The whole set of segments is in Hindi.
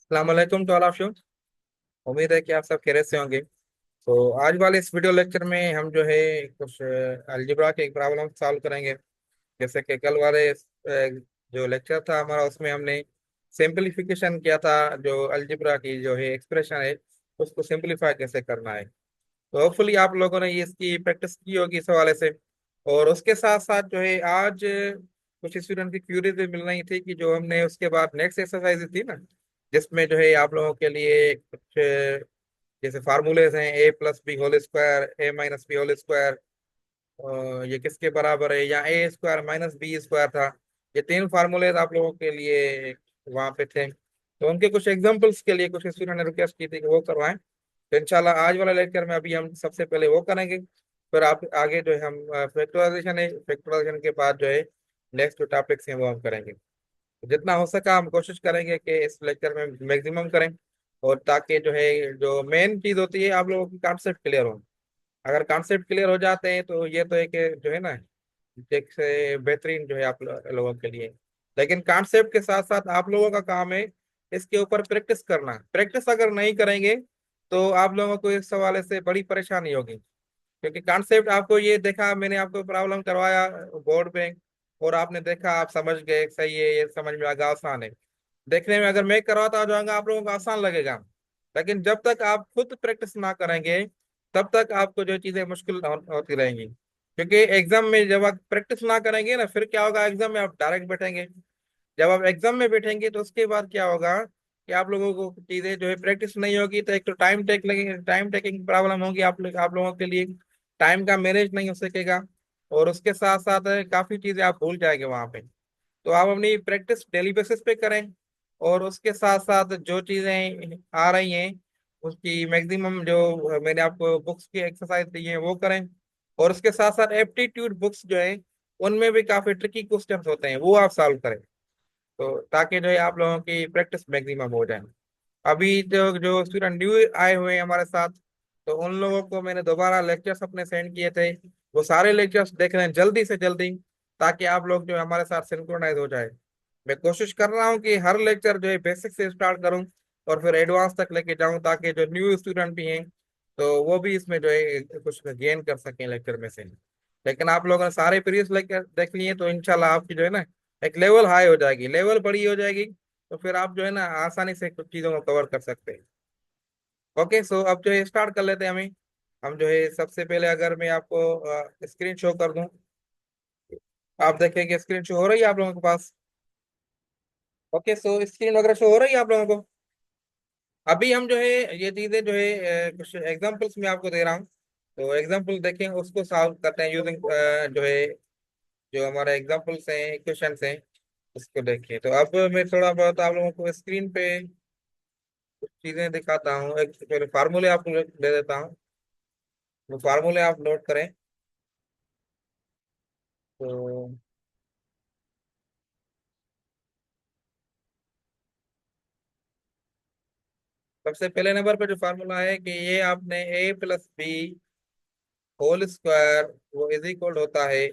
अस्सलाम वालेकुम टू ऑल ऑफ यू। उम्मीद है कि आप सब खैरियत से होंगे। तो आज वाले इस वीडियो लेक्चर में हम जो है कुछ अलजेब्रा के एक प्रॉब्लम सॉल्व करेंगे। जैसे कि कल वाले जो लेक्चर था हमारा उसमें हमने सिंपलीफिकेशन किया था। जो अलजेब्रा की जो है एक्सप्रेशन है उसको सिंपलीफाई कैसे करना है। तो होपफुली आप लोगों ने ये इसकी प्रैक्टिस की होगी इस हवाले से। और उसके साथ साथ जो है आज कुछ स्टूडेंट की क्यूरीज भी मिल रही थी कि जो हमने उसके बाद नेक्स्ट एक्सरसाइज थी ना, जिसमें जो है आप लोगों के लिए कुछ जैसे फार्मूलेज हैं ए प्लस बी होल स्क्वायर ए माइनस बी होल स्क्वायर, ये किसके बराबर है, या ए स्क्वायर माइनस बी स्क्वायर था। ये तीन फार्मूलेज आप लोगों के लिए वहाँ पे थे, तो उनके कुछ एग्जांपल्स के लिए कुछ स्टूडेंट ने रिक्वेस्ट की थी कि वो करवाएं। तो इंशाल्लाह आज वाला लेक्चर में अभी हम सबसे पहले वो करेंगे। फिर आप आगे जो है हम फैक्टराइजेशन है, फैक्टराइजेशन के बाद जो है नेक्स्ट जो टॉपिक्स हैं वो हम करेंगे। तो जितना हो सका हम कोशिश करेंगे कि इस लेक्चर में मैक्सिमम करें, और ताकि जो है जो मेन चीज़ होती है आप लोगों की कॉन्सेप्ट क्लियर हो। अगर कॉन्सेप्ट क्लियर हो जाते हैं तो ये तो एक जो है ना एक से बेहतरीन जो है आप लोगों के लिए। लेकिन कॉन्सेप्ट के साथ साथ आप लोगों का काम है इसके ऊपर प्रैक्टिस करना। प्रैक्टिस अगर नहीं करेंगे तो आप लोगों को इस हवाले से बड़ी परेशानी होगी, क्योंकि कॉन्सेप्ट आपको ये देखा, मैंने आपको प्रॉब्लम करवाया बोर्ड पे और आपने देखा, आप समझ गए सही है, ये समझ में आ गया, आसान है। देखने में अगर मैं करवाता जाऊंगा आप लोगों को आसान लगेगा, लेकिन जब तक आप खुद प्रैक्टिस ना करेंगे तब तक आपको जो चीजें मुश्किल होती रहेंगी। क्योंकि एग्जाम में जब आप प्रैक्टिस ना करेंगे ना, फिर क्या होगा, एग्जाम में आप डायरेक्ट बैठेंगे। जब आप एग्जाम में बैठेंगे तो उसके बाद क्या होगा कि आप लोगों को चीजें जो है प्रैक्टिस नहीं होगी, तो एक तो टाइम टेकिंग प्रॉब्लम होगी आप लोगों के लिए। टाइम का मैनेज नहीं हो सकेगा, और उसके साथ साथ काफी चीजें आप भूल जाएंगे वहां पे। तो आप अपनी प्रैक्टिस डेली बेसिस पे करें, और उसके साथ साथ जो चीजें आ रही हैं उसकी मैक्सिमम जो मैंने आपको बुक्स की एक्सरसाइज दी है वो करें। और उसके साथ साथ एप्टीट्यूड बुक्स जो है उनमें भी काफी ट्रिकी क्वेश्चंस होते हैं, वो आप सॉल्व करें, तो ताकि जो है आप लोगों की प्रैक्टिस मैक्सिमम हो जाए। अभी जो जो स्टूडेंट न्यू आए हुए हैं हमारे साथ, तो उन लोगों को मैंने दोबारा लेक्चर्स अपने सेंड किए थे, वो सारे लेक्चर्स देख रहे हैं जल्दी से जल्दी, ताकि आप लोग जो है हमारे साथ सिंक्रोनाइज हो जाए। मैं कोशिश कर रहा हूँ कि हर लेक्चर जो है बेसिक से स्टार्ट करूँ और फिर एडवांस तक लेके जाऊँ, ताकि जो न्यू स्टूडेंट भी हैं तो वो भी इसमें जो है कुछ गेन कर सकें लेक्चर में से। लेकिन आप लोगों ने सारे प्रीवियस लेक्चर देख लिए तो इंशाल्लाह आपकी जो है ना एक लेवल हाई हो जाएगी, लेवल बड़ी हो जाएगी, तो फिर आप जो है ना आसानी से कुछ चीज़ों को कवर कर सकते हैं। ओके, सो अब जो है स्टार्ट कर लेते हैं हम जो है सबसे पहले अगर मैं आपको स्क्रीन शो कर दूं, आप देखेंगे स्क्रीन शो हो रही है आप लोगों के पास। ओके, सो स्क्रीन वगैरह शो हो रही है आप लोगों को। अभी हम जो है ये चीजें जो है कुछ एग्जांपल्स में आपको दे रहा हूँ, तो एग्जांपल देखें उसको सॉल्व करते हैं यूजिंग जो है जो हमारे एग्जांपल्स हैं, क्वेश्चंस हैं, उसको देखिए। तो अब मैं थोड़ा बहुत आप लोगों को स्क्रीन पे कुछ चीजें दिखाता हूँ। एक पहले फार्मूले आपको दे देता हूँ, वो फार्मूले आप नोट करें। तो सबसे पहले नंबर पे जो फार्मूला है कि ये आपने A plus B whole square वो इज इक्वल होता है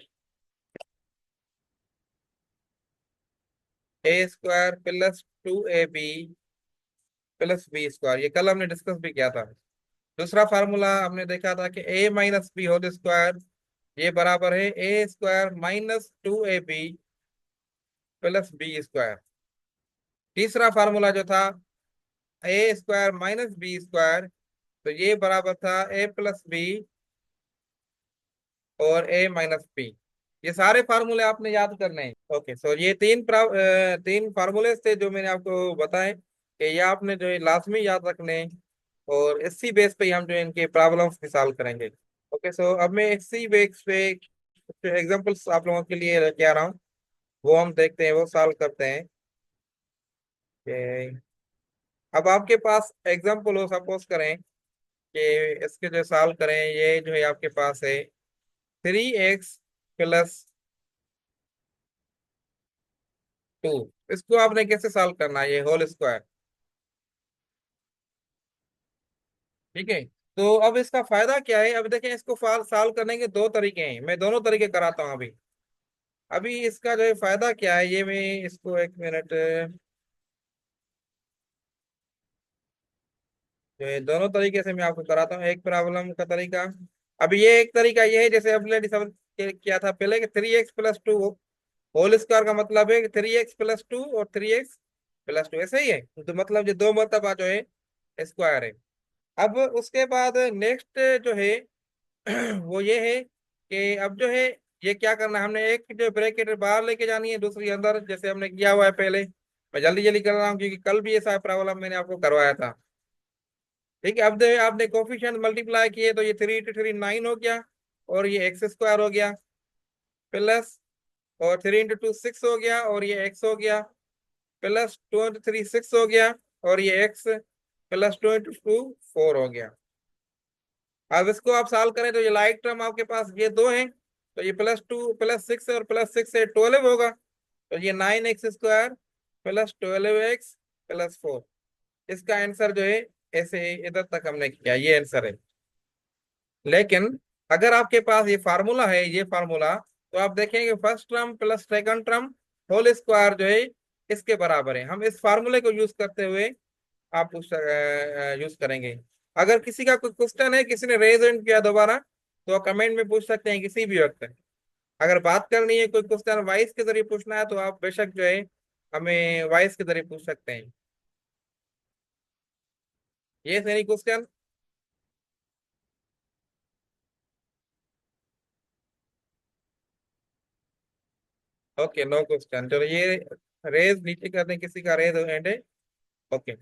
A square plus 2ab plus B square, ये कल हमने डिस्कस भी किया था। दूसरा फार्मूला हमने देखा था कि A minus B whole square ये बराबर है A square minus 2ab plus B square. तीसरा फार्मूला जो था A square minus B square, तो ये बराबर था ए प्लस बी और ए माइनस पी। ये सारे फार्मूले आपने याद करने हैं। ओके, सो ये तीन फार्मूले थे जो मैंने आपको बताए कि ये आपने जो है लाजमी याद रखने हैं, और इसी बेस पे ही हम जो है इनके प्रॉब्लम्स भी सॉल्व करेंगे। ओके, सो अब मैं इसी बेस पे कुछ एग्जांपल्स आप लोगों के लिए लेके आ रहा हूँ, वो हम देखते हैं, वो सॉल्व करते हैं कि अब आपके पास एग्जांपल हो, सपोज करें कि इसके जो सॉल्व करें, ये जो है आपके पास है 3x+2। इसको आपने कैसे सॉल्व करना है, ये होल स्क्वायर। ठीक है, तो अब इसका फायदा क्या है, अब देखें इसको सॉल्व करने के दो तरीके हैं, मैं दोनों तरीके कराता हूँ अभी। अभी इसका जो है फायदा क्या है, ये मैं इसको एक मिनट जो ये दोनों तरीके से मैं आपको कराता हूँ, एक प्रॉब्लम का तरीका। अब ये एक तरीका ये है, जैसे अब लेडी सब किया था पहले कि 3x+2 होल स्क्वायर का मतलब है कि 3x+2 और 3x+2 ऐसे ही है, तो मतलब ये दो मरतबा जो है स्क्वायर है। अब उसके बाद नेक्स्ट जो है वो ये है कि अब जो है ये क्या करना है, हमने एक जो ब्रैकेट बाहर लेके जानी है, दूसरी अंदर, जैसे हमने किया हुआ है पहले। मैं जल्दी जल्दी कर रहा हूँ क्योंकि कल भी ऐसा प्रॉब्लम मैंने आपको करवाया था। ठीक है, अब आपने कोफिशिएंट मल्टीप्लाई किए तो ये 3 × 3 9 हो गया, और ये x² हो गया, प्लस, और 3 × 2 6 हो गया, और ये x हो गया, प्लस 2 × 3 6 हो गया, और ये x, प्लस 2 × 2 4 हो गया। अब इसको आप सॉल्व करें तो ये लाइक टर्म आपके पास ये दो हैं, तो ये +2 + 6 और +6 से 12 होगा, तो ये 9x² प्लस 12x+4। इसका आंसर जो है ऐसे इधर तक हमने किया, ये आंसर है। लेकिन अगर आपके पास ये फार्मूला है, ये फार्मूला, तो आप देखेंगे first term plus second term whole square जो है इसके बराबर है। हम इस फार्मूले को यूज करते हुए आप उस यूज करेंगे। अगर किसी का कोई क्वेश्चन है, किसी ने रेज हैंड किया दोबारा, तो कमेंट में पूछ सकते हैं किसी भी वक्त। अगर बात करनी है, कोई क्वेश्चन वॉइस के जरिए पूछना है, तो आप बेशक जो है हमें वॉइस के जरिए पूछ सकते हैं। ये any question? Okay, no question, चलो ये रेज नीचे कर दें, किसी का रेज हैंड है। ओके,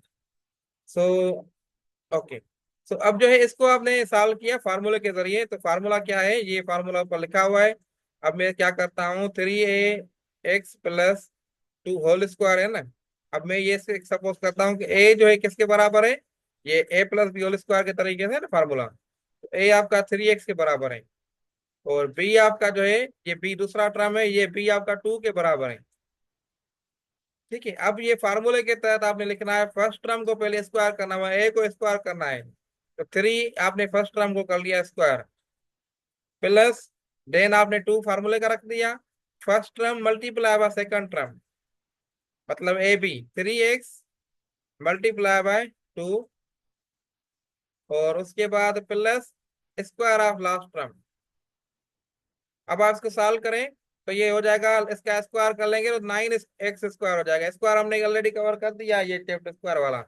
सो, ओके, सो अब जो है इसको आपने सॉल्व किया फार्मूले के जरिए, तो फार्मूला क्या है, ये फार्मूला ऊपर लिखा हुआ है। अब मैं क्या करता हूँ, 3a x+2 होल स्क्वायर है ना। अब मैं ये सपोज करता हूँ कि a जो है किसके बराबर है, ये a+b होल स्क्वायर के तरीके से ना फार्मूला, तो a आपका 3x के बराबर है, और b आपका जो है, ये b दूसरा टर्म है, ये b आपका 2 के बराबर है। ठीक है, अब ये फार्मूले के तहत आपने लिखना है, फर्स्ट टर्म को पहले स्क्वायर करना है, ए को स्क्वायर करना है, तो 3 आपने फर्स्ट टर्म को कर लिया स्क्वायर, प्लस देन आपने 2 फार्मूले का रख दिया, first term multiply by second term, मतलब A B 3x multiply by 2, और उसके बाद plus square of last term. अब आप इसको सॉल्व करें तो ये हो जाएगा, इसका स्क्वायर कर लेंगे तो 9x² हो जाएगा, स्क्वायर हमने ऑलरेडी कवर कर दिया ये चैप्टर स्क्वायर वाला,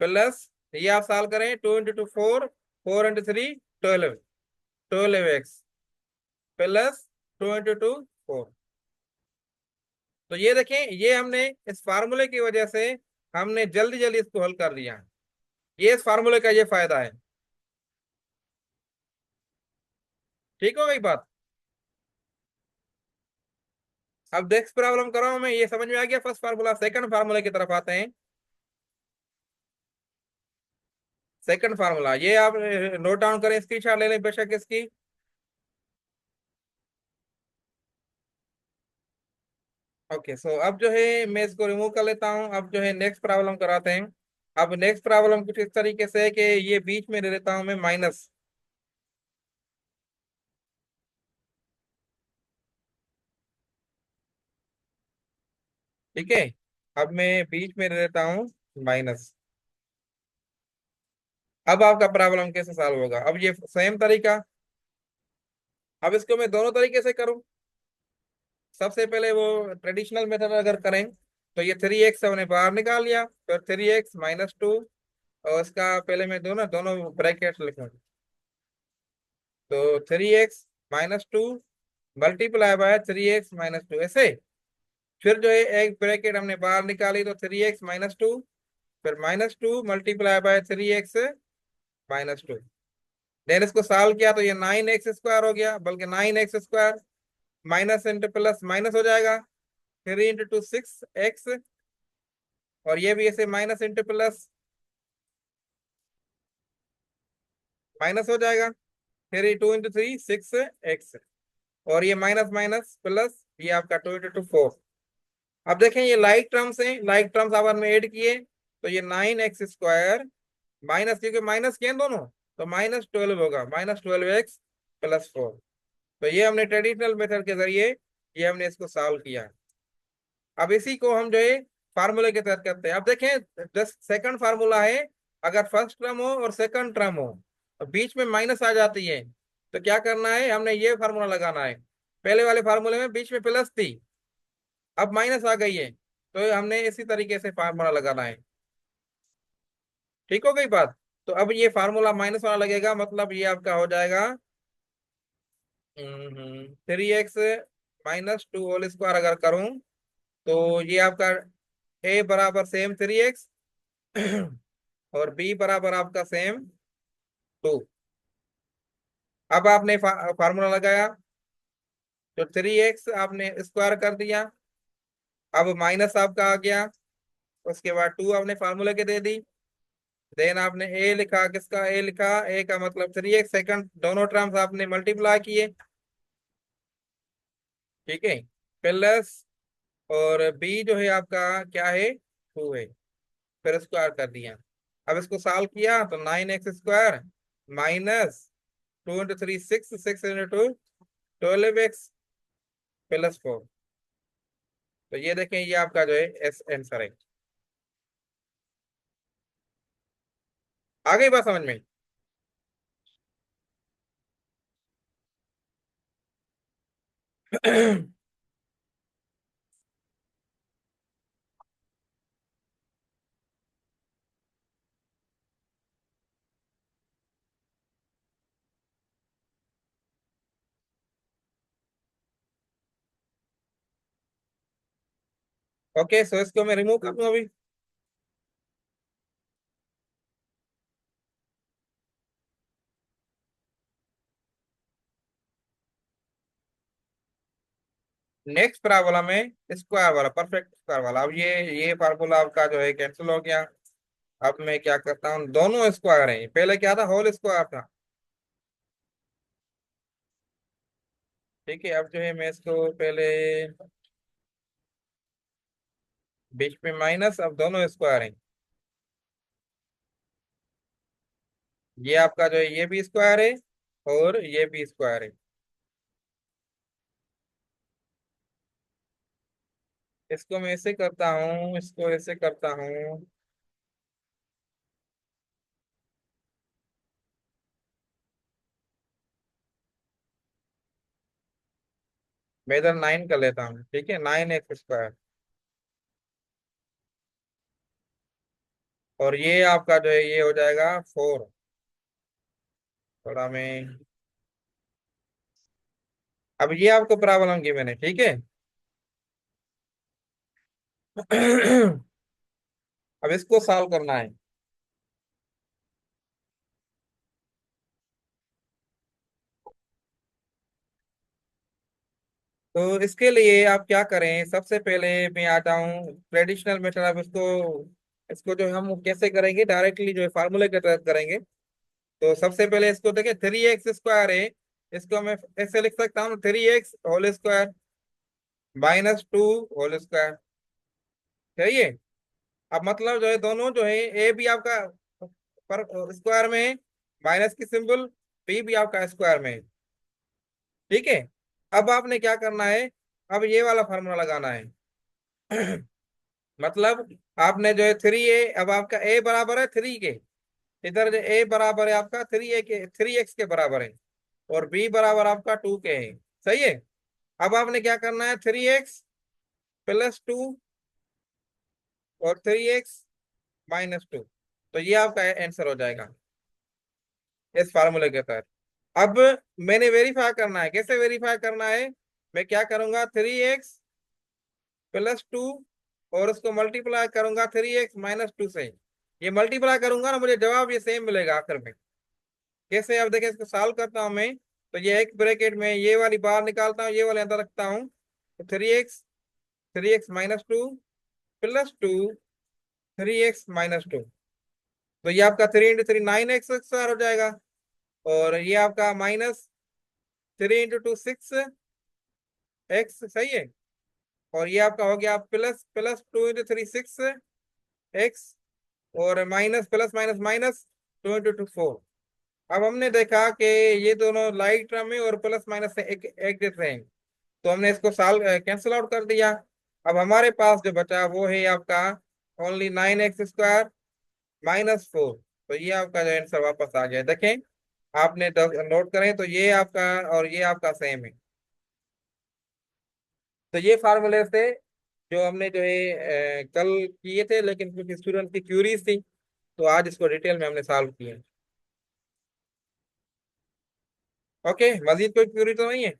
प्लस ये आप सॉल्व करें, 2 × 2 4, 4 × 3 12, 12x, प्लस 2 × 2 4। तो ये देखें, ये हमने इस फार्मूले की वजह से हमने जल्दी जल्दी इसको हल कर दिया। ये इस फार्मूले का ये फायदा है। ठीक हो गई बात? अब नेक्स्ट प्रॉब्लम कर रहा हूं मैं, ये समझ में आ गया फर्स्ट फार्मूला। सेकंड फार्मूले की तरफ आते हैं। सेकंड फार्मूला ये आप नोट डाउन करें, स्क्रीनशॉट ले लें बेशक इसकी। ओके, सो अब जो है मैं इसको रिमूव कर लेता हूँ। अब जो है नेक्स्ट प्रॉब्लम कराते हैं। अब नेक्स्ट प्रॉब्लम कुछ इस तरीके से है कि ये बीच में ले लेता हूँ मैं माइनस। ठीक है, अब मैं बीच में ले लेता हूँ माइनस। अब आपका प्रॉब्लम कैसे सॉल्व होगा? अब ये सेम तरीका, अब इसको मैं दोनों तरीके से करूँ। सबसे पहले वो ट्रेडिशनल मेथड अगर करें तो ये 3x हमने बाहर निकाल लिया, फिर 3x - 2, और इसका पहले मैं दोनों दोनों ब्रैकेट लिखूँ, तो 3x - 2 मल्टीप्लाई बाय 3x - 2 ऐसे। फिर जो है एक ब्रैकेट हमने बाहर निकाली, तो 3x - 2, फिर -2 मल्टीप्लाई बाय 3x - 2। देन इसको सॉल्व किया तो ये 9x² हो गया, बल्कि 9x², minus into plus minus हो जाएगा, 3 × 2 6x, और ये भी ऐसे माइनस इंटू प्लस माइनस हो जाएगा, फिर 2 × 3 6x, और ये माइनस माइनस प्लस, ये आपका 2 × 2 4। अब देखें ये लाइक टर्म्स हैं, लाइक टर्म्स आप में ऐड किए तो ये 9x² माइनस, क्योंकि माइनस किए हैं दोनों, तो -12 होगा, -12x+4। तो ये हमने ट्रेडिशनल मेथड के जरिए ये हमने इसको सॉल्व किया। अब इसी को हम जो है फार्मूले के तहत करते हैं। अब देखें, दस सेकंड फार्मूला है, अगर फर्स्ट टर्म हो और सेकंड टर्म हो और बीच में माइनस आ जाती है, तो क्या करना है, हमने ये फार्मूला लगाना है। पहले वाले फार्मूले में बीच में प्लस थी, अब माइनस आ गई है, तो हमने इसी तरीके से फार्मूला लगाना है। ठीक हो गई बात। तो अब ये फार्मूला माइनस वाला लगेगा, मतलब ये आपका हो जाएगा 3x - 2 होल स्क्वायर अगर करूं, तो ये आपका ए बराबर सेम 3x और बी बराबर आपका सेम 2। अब आपने फार्मूला लगाया, तो 3x आपने स्क्वायर कर दिया, अब माइनस आपका आ गया, उसके बाद 2 आपने फार्मूले के दे दी। देन आपने ए लिखा, किसका ए लिखा, ए का मतलब 3x, सेकंड दोनों टर्म्स आपने मल्टीप्लाई किए। ठीक है, प्लस, और बी जो है आपका क्या है, 2 है, फिर स्क्वायर कर दिया। अब इसको सॉल्व किया तो 9x² माइनस 2 × 3 6, 6 × 2 12x +4। तो ये देखें, ये आपका जो है एस आंसर है। आ गई बात समझ में? ओके, सो इसको मैं रिमूव कर दूं अभी। नेक्स्ट प्रॉब्लम में स्क्वायर वाला, परफेक्ट स्क्वायर वाला। अब ये फार्मूला आपका जो है कैंसिल हो गया। अब मैं क्या करता हूँ, दोनों स्क्वायर हैं, पहले क्या था, होल स्क्वायर था। ठीक है, अब जो है मैं इसको पहले बीच में माइनस, अब दोनों स्क्वायर हैं। ये आपका जो है ये भी स्क्वायर है और ये भी स्क्वायर है। इसको मैं ऐसे करता हूँ, इसको ऐसे करता हूँ। मैं इधर 9 कर लेता हूँ, ठीक है, 9x²। और ये आपका जो है ये हो जाएगा 4। थोड़ा मैं, अब ये आपको प्रॉब्लम की मैंने, ठीक है। अब इसको सॉल्व करना है। तो इसके लिए आप क्या करें, सबसे पहले मैं आता हूँ ट्रेडिशनल मेथड। अब इसको इसको जो हम कैसे करेंगे, डायरेक्टली जो है फार्मूले के तहत करेंगे। तो सबसे पहले इसको देखिए, 3x² है, इसको मैं ऐसे लिख सकता हूँ, 3x² -2 होल स्क्वायर। सही है। अब मतलब जो है दोनों जो है, ए भी आपका पर स्क्वायर में है, माइनस की सिंबल, बी भी आपका स्क्वायर में है। ठीक है। अब आपने क्या करना है, अब ये वाला फार्मूला लगाना है। मतलब आपने जो है 3a, अब आपका a बराबर है 3 के, इधर जो a बराबर है आपका 3a के, 3x के बराबर है, और b बराबर आपका 2 के है। सही है। अब आपने क्या करना है, 3x + 2 और 3x - 2। तो ये आपका आंसर हो जाएगा इस फार्मूले के तहत। अब मैंने वेरीफाई करना है, कैसे वेरीफाई करना है, मैं क्या करूंगा, 3x + 2 और उसको मल्टीप्लाई करूंगा 3x - 2 से। ये मल्टीप्लाई करूंगा ना, मुझे जवाब ये सेम मिलेगा आखिर में। कैसे, अब देखिए इसको सॉल्व करता हूं मैं। तो ये एक ब्रैकेट में ये वाली बाहर निकालता हूँ, ये वाले अंदर रखता हूँ। तो 3x - 2 3x - 2। तो ये आपका 3 × 3 9x² हो जाएगा, और ये आपका -3 × 2 6x। सही है। और ये आपका हो गया +2 × 3 6x, और माइनस प्लस माइनस माइनस 2 × 2 4। अब हमने देखा कि ये दोनों लाइक टर्म है और प्लस माइनस से एक जैसे हैं, तो हमने इसको सॉल्व कैंसिल आउट कर दिया। अब हमारे पास जो बचा वो है आपका ओनली 9x² - 4। तो ये आपका जो आंसर वापस आ गया, देखें। आपने 10 नोट करें तो ये आपका और ये आपका सेम है। तो ये फार्मूले थे जो हमने जो है कल किए थे, लेकिन कुछ स्टूडेंट की क्यूरीज थी, तो आज इसको डिटेल में हमने सॉल्व किया। ओके, मजीद कोई क्यूरी तो नहीं है?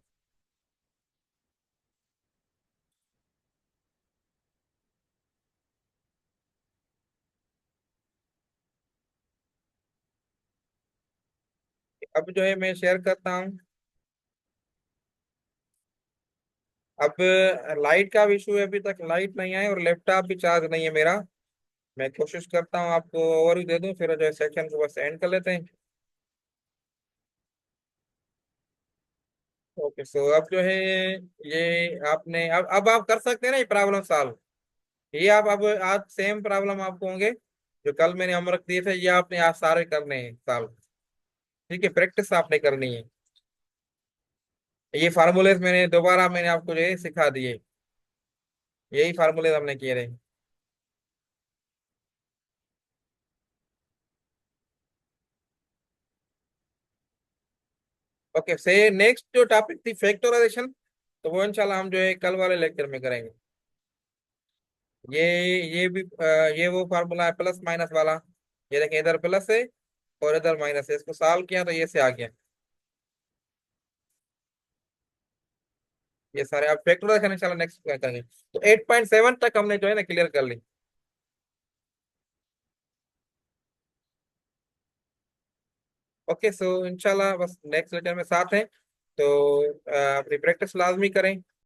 अब जो है मैं शेयर करता हूँ। अब लाइट का भी इशू है, अभी तक लाइट नहीं आई और लैपटॉप भी चार्ज नहीं है मेरा। मैं कोशिश करता हूँ आपको ओवरव्यू दे दूँ, फिर जो है सेशन को बस एंड कर लेते हैं। ओके, सो अब जो है ये आपने अब आप कर सकते हैं ना ये प्रॉब्लम सॉल्व। ये आप अब आज सेम प्रॉब्लम आपको होंगे जो कल मैंने होमवर्क दिए थे, ये आपने आज सारे करने हैं सॉल्व। ठीक है, प्रैक्टिस आपने करनी है। ये फार्मूलेज मैंने आपको जो है सिखा दिए। यही फार्मूलेज हमने किए रहे। ओके, से नेक्स्ट जो टॉपिक थी फैक्टराइजेशन, तो वो इंशाल्लाह हम जो है कल वाले लेक्चर में करेंगे। ये ये भी ये वो फार्मूला है प्लस माइनस वाला। ये देखें, इधर प्लस है और इधर माइनस है, इसको सॉल्व किया तो ये से आ गया। ये सारे आप फैक्टराइजेशन इंशाल्लाह नेक्स्ट करेंगे। तो 8.7 तक हमने जो है ना क्लियर कर ली। ओके, सो इंशाल्लाह बस नेक्स्ट लेक्चर में साथ हैं। तो अपनी प्रैक्टिस लाजमी करें।